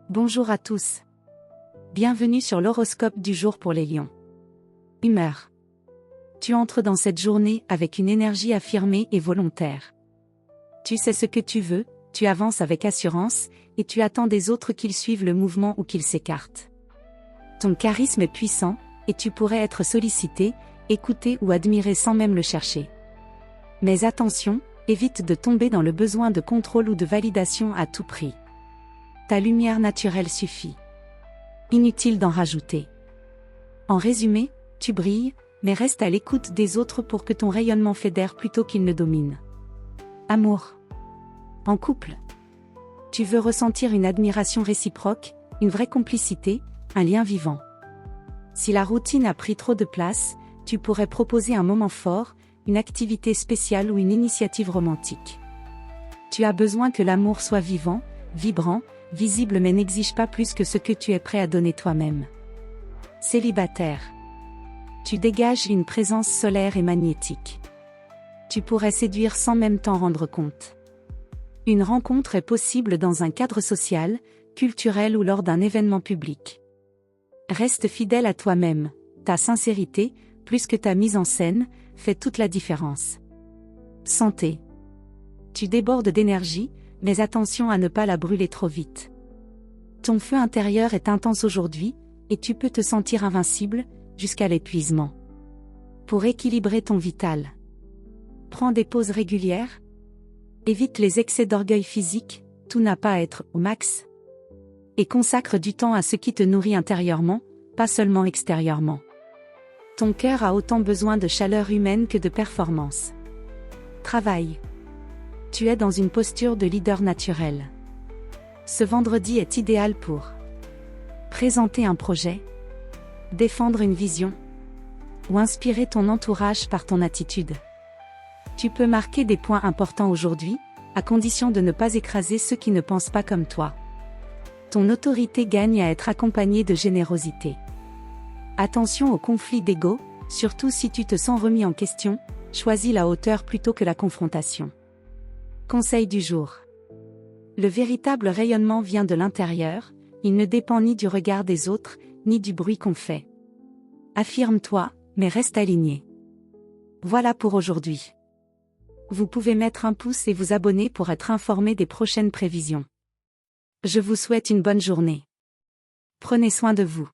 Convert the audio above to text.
Bonjour à tous. Bienvenue sur l'horoscope du jour pour les lions. Humeur. Tu entres dans cette journée avec une énergie affirmée et volontaire. Tu sais ce que tu veux, tu avances avec assurance, et tu attends des autres qu'ils suivent le mouvement ou qu'ils s'écartent. Ton charisme est puissant, et tu pourrais être sollicité, écouté ou admiré sans même le chercher. Mais attention, évite de tomber dans le besoin de contrôle ou de validation à tout prix. Ta lumière naturelle suffit. Inutile d'en rajouter. En résumé, tu brilles, mais reste à l'écoute des autres pour que ton rayonnement fédère plutôt qu'il ne domine. Amour. En couple. Tu veux ressentir une admiration réciproque, une vraie complicité, un lien vivant. Si la routine a pris trop de place, tu pourrais proposer un moment fort, une activité spéciale ou une initiative romantique. Tu as besoin que l'amour soit vivant, vibrant, visible mais n'exige pas plus que ce que tu es prêt à donner toi-même. Célibataire. Tu dégages une présence solaire et magnétique. Tu pourrais séduire sans même t'en rendre compte. Une rencontre est possible dans un cadre social, culturel ou lors d'un événement public. Reste fidèle à toi-même, ta sincérité, plus que ta mise en scène, fait toute la différence. Santé. Tu débordes d'énergie, mais attention à ne pas la brûler trop vite. Ton feu intérieur est intense aujourd'hui, et tu peux te sentir invincible, jusqu'à l'épuisement. Pour équilibrer ton vital. Prends des pauses régulières. Évite les excès d'orgueil physique, tout n'a pas à être au max. Et consacre du temps à ce qui te nourrit intérieurement, pas seulement extérieurement. Ton cœur a autant besoin de chaleur humaine que de performance. Travail. Tu es dans une posture de leader naturel. Ce vendredi est idéal pour présenter un projet, défendre une vision, ou inspirer ton entourage par ton attitude. Tu peux marquer des points importants aujourd'hui, à condition de ne pas écraser ceux qui ne pensent pas comme toi. Ton autorité gagne à être accompagnée de générosité. Attention aux conflits d'ego, surtout si tu te sens remis en question, choisis la hauteur plutôt que la confrontation. Conseil du jour. Le véritable rayonnement vient de l'intérieur, il ne dépend ni du regard des autres, ni du bruit qu'on fait. Affirme-toi, mais reste aligné. Voilà pour aujourd'hui. Vous pouvez mettre un pouce et vous abonner pour être informé des prochaines prévisions. Je vous souhaite une bonne journée. Prenez soin de vous.